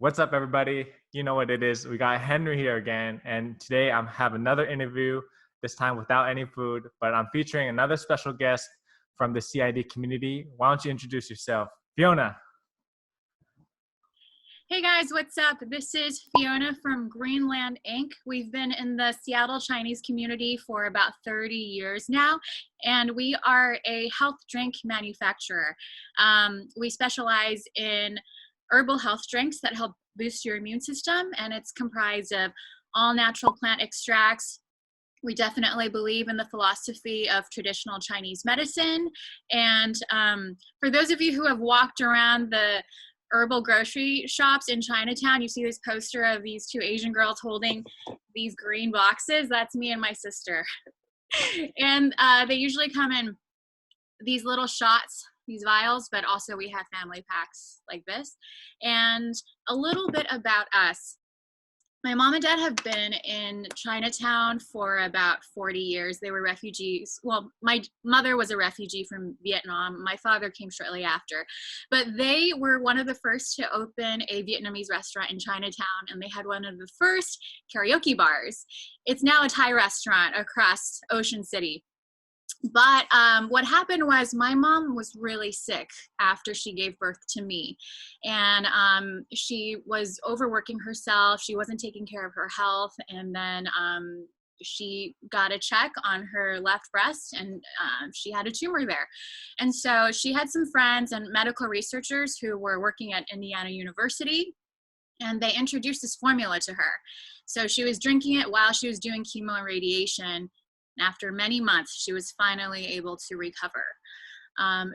What's up, everybody? You know what it is. We got Henry here again, and today I have another interview, this time without any food, but I'm featuring another special guest from the CID community. Why don't you introduce yourself? Fiona. Hey guys, what's up? This is Fiona from Greenland Inc. We've been in the Seattle Chinese community for about 30 years now, and we are a health drink manufacturer. We specialize in herbal health drinks that help boost your immune system, and it's comprised of all natural plant extracts. We definitely believe in the philosophy of traditional Chinese medicine. And for those of you who have walked around the herbal grocery shops in Chinatown, you see this poster of these two Asian girls holding these green boxes. That's me and my sister. And they usually come in these little shots, these vials, but also we have family packs like this. And a little bit about us. My mom and dad have been in Chinatown for about 40 years. They were refugees. Well, my mother was a refugee from Vietnam. My father came shortly after. But they were one of the first to open a Vietnamese restaurant in Chinatown, and they had one of the first karaoke bars. It's now a Thai restaurant across Ocean City. But what happened was my mom was really sick after she gave birth to me. And she was overworking herself. She wasn't taking care of her health. And then she got a check on her left breast, and she had a tumor there. And so she had some friends and medical researchers who were working at Indiana University, and they introduced this formula to her. So she was drinking it while she was doing chemo and radiation. And after many months, she was finally able to recover.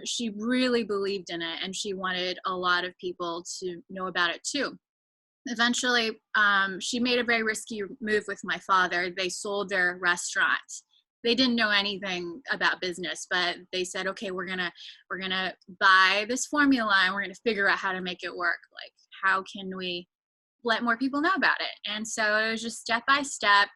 She really believed in it, and she wanted a lot of people to know about it too. Eventually, she made a very risky move with my father. They sold their restaurant. They didn't know anything about business, but they said, okay, we're gonna buy this formula and we're gonna figure out how to make it work. Like, how can we let more people know about it? And so it was just step by step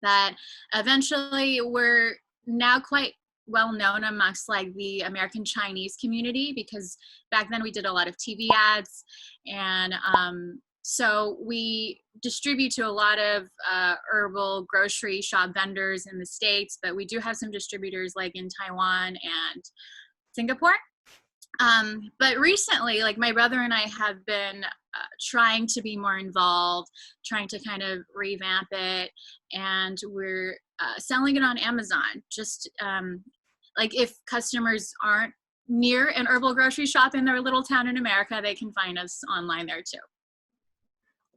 that eventually we're now quite well known amongst like the American Chinese community, because back then we did a lot of TV ads. And so we distribute to a lot of herbal grocery shop vendors in the States, but we do have some distributors like in Taiwan and Singapore. But recently, like my brother and I have been trying to be more involved, trying to kind of revamp it, and we're selling it on Amazon. Just like if customers aren't near an herbal grocery shop in their little town in America, they can find us online there too.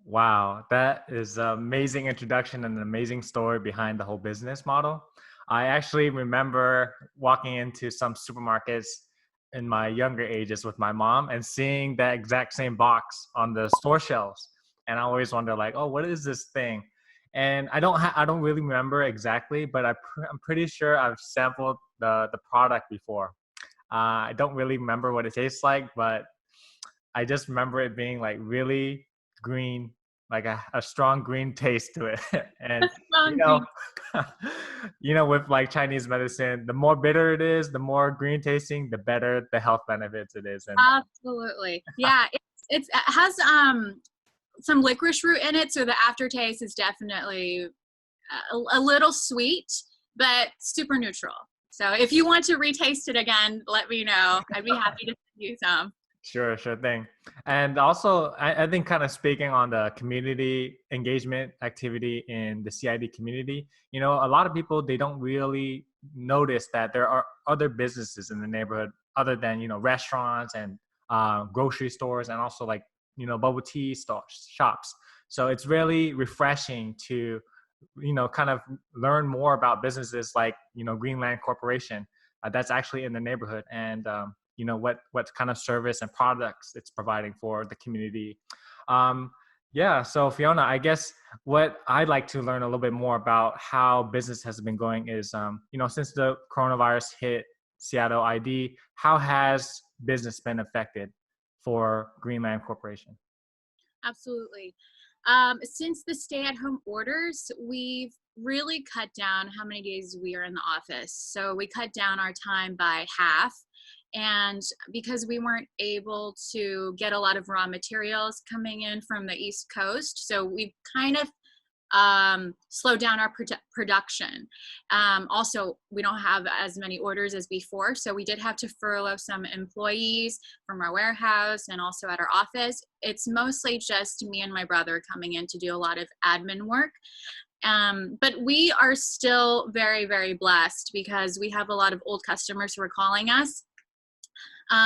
Wow, that is an amazing introduction and an amazing story behind the whole business model. I actually remember walking into some supermarkets in my younger ages with my mom and seeing that exact same box on the store shelves. And I always wonder like, oh, what is this thing? And I don't really remember exactly, but I'm pretty sure I've sampled the product before. I don't really remember what it tastes like, but I just remember it being like really green, like a strong green taste to it. And you know, with like Chinese medicine, the more bitter it is, the more green tasting, the better the health benefits it is. And Absolutely. Yeah, it has some licorice root in it, so the aftertaste is definitely a little sweet, but super neutral. So if you want to retaste it again, let me know. I'd be happy to send you some. Sure thing. And also, I think kind of speaking on the community engagement activity in the CID community, a lot of people, they don't really notice that there are other businesses in the neighborhood other than, restaurants and grocery stores, and also like, bubble tea shops. So it's really refreshing to, kind of learn more about businesses like, Greenland Corporation that's actually in the neighborhood, and what kind of service and products it's providing for the community. So Fiona, I guess what I'd like to learn a little bit more about how business has been going is, since the coronavirus hit Seattle ID, how has business been affected for Greenland Corporation? Absolutely. Since the stay-at-home orders, we've really cut down how many days we are in the office. So we cut down our time by half. And because we weren't able to get a lot of raw materials coming in from the East Coast, so we've kind of slowed down our production. Also, we don't have as many orders as before, so we did have to furlough some employees from our warehouse and also at our office. It's mostly just me and my brother coming in to do a lot of admin work. But we are still very, very blessed because we have a lot of old customers who are calling us.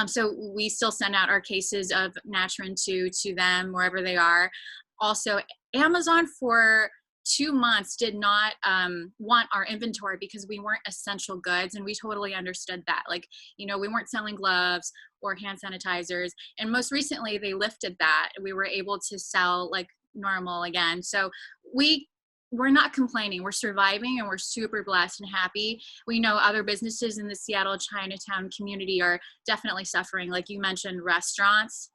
So we still send out our cases of Naturin2 to them wherever they are. Also, Amazon for 2 months did not want our inventory because we weren't essential goods, and we totally understood that. Like, you know, we weren't selling gloves or hand sanitizers, and most recently they lifted that. We were able to sell like normal again. So we're not complaining. We're surviving, and we're super blessed and happy. We know other businesses in the Seattle Chinatown community are definitely suffering. Like you mentioned, restaurants.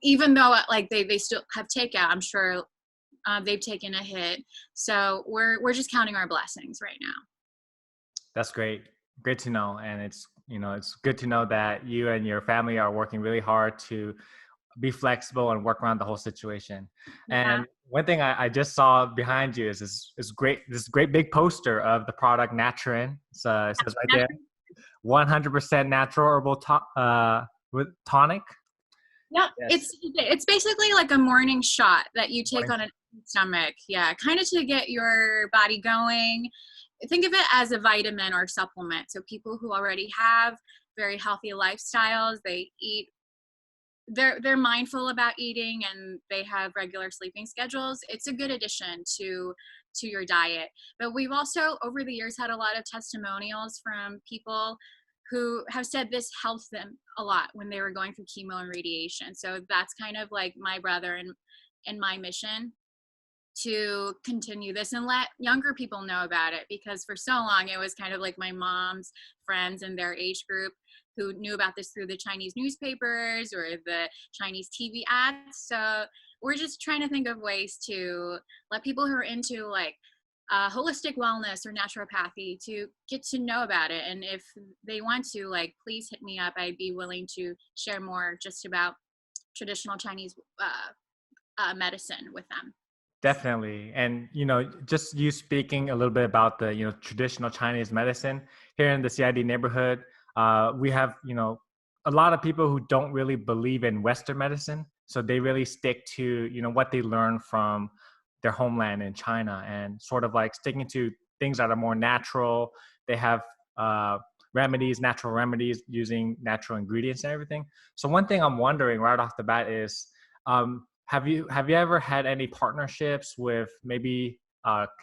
Even though like they still have takeout, I'm sure they've taken a hit. So we're just counting our blessings right now. That's great. Great to know. And it's, you know, it's good to know that you and your family are working really hard to be flexible and work around the whole situation. Yeah. And one thing I just saw behind you is this great big poster of the product Naturin. So it says right there, 100% natural herbal with tonic. Yep. Yes. It's basically like a morning shot that you take Morning. on a stomach. Yeah, kind of to get your body going. Think of it as a vitamin or supplement. So people who already have very healthy lifestyles, they're mindful about eating, and they have regular sleeping schedules. It's a good addition to your diet. But we've also over the years had a lot of testimonials from people who have said this helps them a lot when they were going through chemo and radiation. So that's kind of like my brother and my mission, to continue this and let younger people know about it, because for so long it was kind of like my mom's friends and their age group who knew about this through the Chinese newspapers or the Chinese TV ads. So we're just trying to think of ways to let people who are into like holistic wellness or naturopathy to get to know about it. And if they want to, like, please hit me up. I'd be willing to share more just about traditional Chinese medicine with them. Definitely. And, you know, just you speaking a little bit about the, you know, traditional Chinese medicine here in the CID neighborhood, we have, you know, a lot of people who don't really believe in Western medicine. So they really stick to, you know, what they learn from their homeland in China and sort of like sticking to things that are more natural. They have natural remedies using natural ingredients and everything. So one thing I'm wondering right off the bat is, have you ever had any partnerships with maybe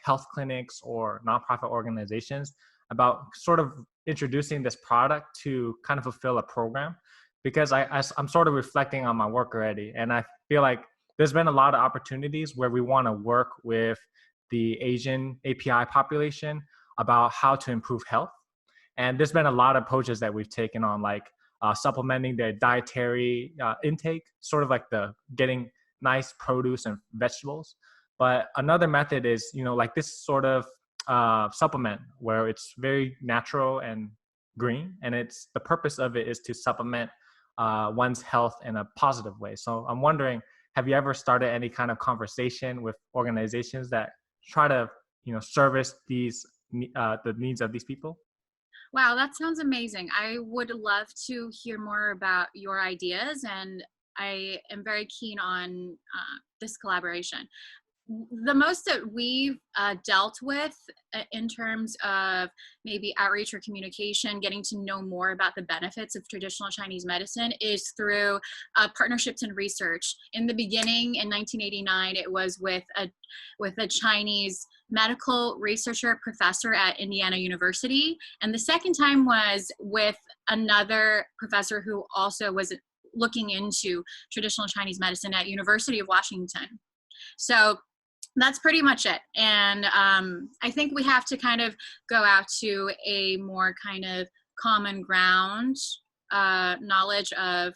health clinics or nonprofit organizations about sort of introducing this product to kind of fulfill a program? Because I'm sort of reflecting on my work already, and I feel like there's been a lot of opportunities where we want to work with the Asian API population about how to improve health. And there's been a lot of approaches that we've taken on, like supplementing their dietary intake, sort of like the getting nice produce and vegetables. But another method is, you know, like this sort of supplement where it's very natural and green, and it's the purpose of it is to supplement one's health in a positive way. So I'm wondering, have you ever started any kind of conversation with organizations that try to, you know, service these the needs of these people? Wow, that sounds amazing. I would love to hear more about your ideas, and I am very keen on this collaboration. The most that we've dealt with in terms of maybe outreach or communication, getting to know more about the benefits of traditional Chinese medicine, is through partnerships and research. In the beginning, in 1989, it was with a Chinese medical researcher professor at Indiana University. And the second time was with another professor who also was looking into traditional Chinese medicine at University of Washington. So that's pretty much it. And I think we have to kind of go out to a more kind of common ground knowledge of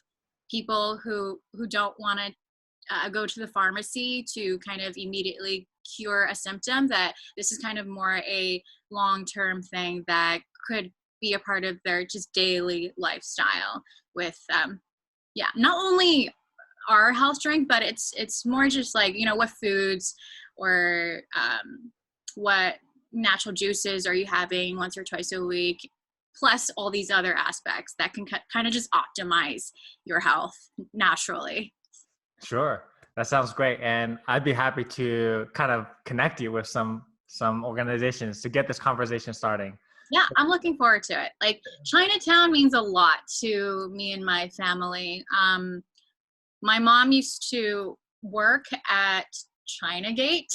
people who don't want to go to the pharmacy to kind of immediately cure a symptom, that this is kind of more a long-term thing that could be a part of their just daily lifestyle with, not only our health drink, but it's more just like, what foods or what natural juices are you having once or twice a week, plus all these other aspects that can kind of just optimize your health naturally. Sure. That sounds great. And I'd be happy to kind of connect you with some organizations to get this conversation starting. Yeah, I'm looking forward to it. Like, Chinatown means a lot to me and my family. My mom used to work at Chinagate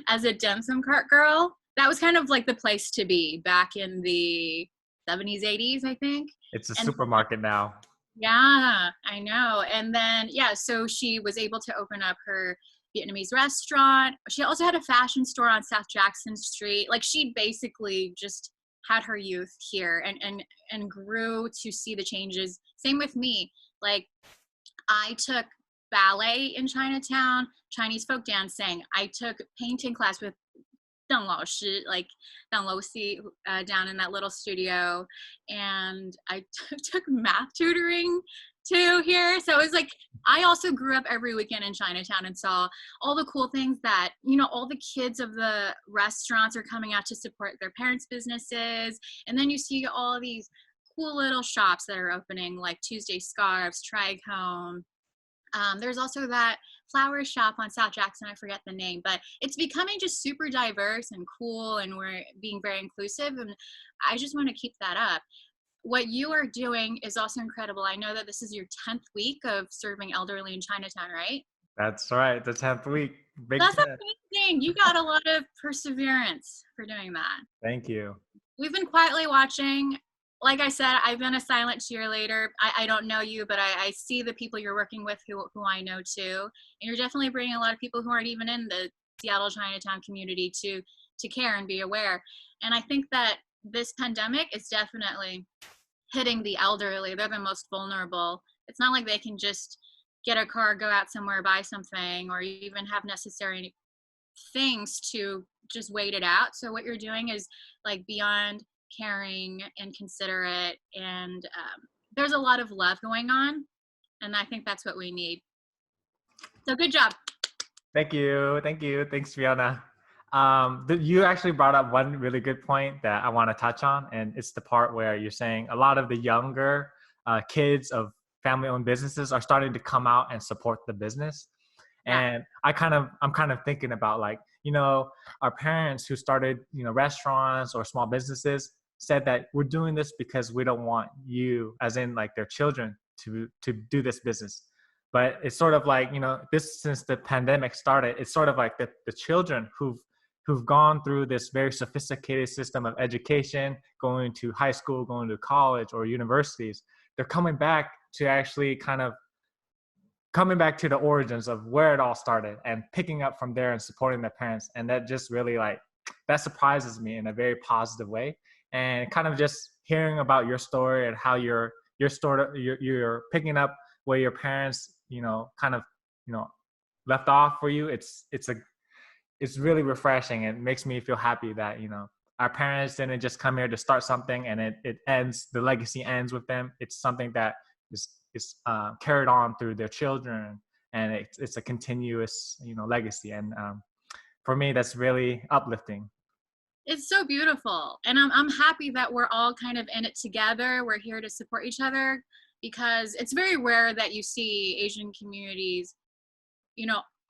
as a dim sum cart girl. That was kind of like the place to be back in the 70s, 80s, I think. It's a And supermarket now. yeah, I know. And then, so she was able to open up her Vietnamese restaurant. She also had a fashion store on South Jackson Street. Like, she basically just had her youth here and grew to see the changes. Same with me. Like, I took ballet in Chinatown, Chinese folk dancing. I took painting class with Deng Lao Shi, like Deng Lao Si, down in that little studio. And I took math tutoring too here. So it was like, I also grew up every weekend in Chinatown and saw all the cool things that, all the kids of the restaurants are coming out to support their parents' businesses. And then you see all these cool little shops that are opening, like Tuesday Scarves, Tricone. There's also that flower shop on South Jackson. I forget the name, but it's becoming just super diverse and cool, and we're being very inclusive. And I just want to keep that up. What you are doing is also incredible. I know that this is your 10th week of serving elderly in Chinatown, right? That's right. The 10th week. That's amazing. You got a lot of perseverance for doing that. Thank you. We've been quietly watching. Like I said, I've been a silent cheerleader. I don't know you, but I see the people you're working with who I know too. And you're definitely bringing a lot of people who aren't even in the Seattle Chinatown community to care and be aware. And I think that this pandemic is definitely hitting the elderly. They're the most vulnerable. It's not like they can just get a car, go out somewhere, buy something, or even have necessary things to just wait it out. So what you're doing is like beyond caring and considerate, and there's a lot of love going on, and I think that's what we need. So good job. Thank you. Thanks, Fiona. You actually brought up one really good point that I want to touch on, and it's the part where you're saying a lot of the younger kids of family-owned businesses are starting to come out and support the business. And I'm kind of thinking about, like, our parents who started, restaurants or small businesses said that we're doing this because we don't want you, as in like their children, to do this business. But it's sort of like, this, since the pandemic started, it's sort of like the children who've gone through this very sophisticated system of education, going to high school, going to college or universities, they're coming back to actually coming back to the origins of where it all started and picking up from there and supporting their parents. And that just really, like, that surprises me in a very positive way. And kind of just hearing about your story and how you're picking up where your parents, left off for you. It's really refreshing. It makes me feel happy that, our parents didn't just come here to start something and it ends, the legacy ends with them. It's something that is carried on through their children, and it's a continuous, legacy. And for me, that's really uplifting. It's so beautiful. And I'm happy that we're all kind of in it together. We're here to support each other, because it's very rare that you see Asian communities,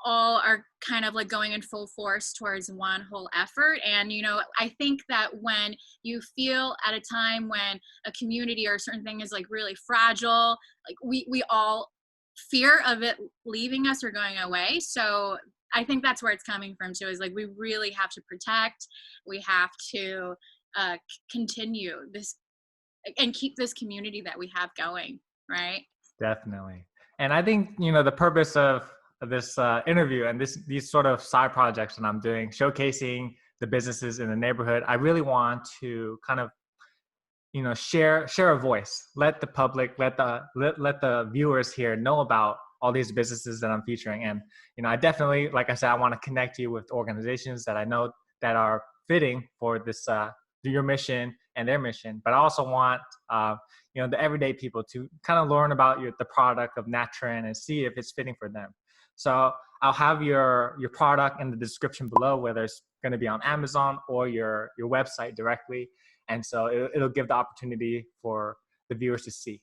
all are kind of like going in full force towards one whole effort. And, I think that when you feel at a time when a community or a certain thing is like really fragile, like we all fear of it leaving us or going away. So I think that's where it's coming from too, is like, we really have to protect, we have to continue this and keep this community that we have going, right? Definitely. And I think, the purpose of this interview and these sort of side projects that I'm doing, showcasing the businesses in the neighborhood, I really want to kind of, share a voice, let the public, let the viewers here know about all these businesses that I'm featuring. And, I definitely, like I said, I want to connect you with organizations that I know that are fitting for this, your mission and their mission, but I also want the everyday people to kind of learn about the product of Naturin and see if it's fitting for them. So I'll have your product in the description below, whether it's going to be on Amazon or your website directly. And so it'll give the opportunity for the viewers to see.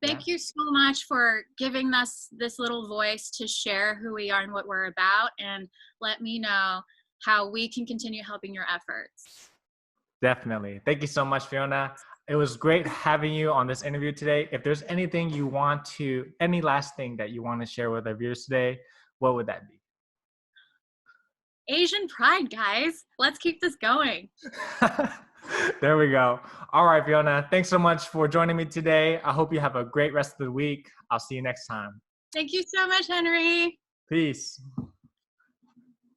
Thank you so much for giving us this little voice to share who we are and what we're about, and let me know how we can continue helping your efforts. Definitely. Thank you so much, Fiona. It was great having you on this interview today. If there's anything any last thing that you want to share with our viewers today, what would that be? Asian pride, guys. Let's keep this going. There we go. All right, Fiona. Thanks so much for joining me today. I hope you have a great rest of the week. I'll see you next time. Thank you so much, Henry. Peace.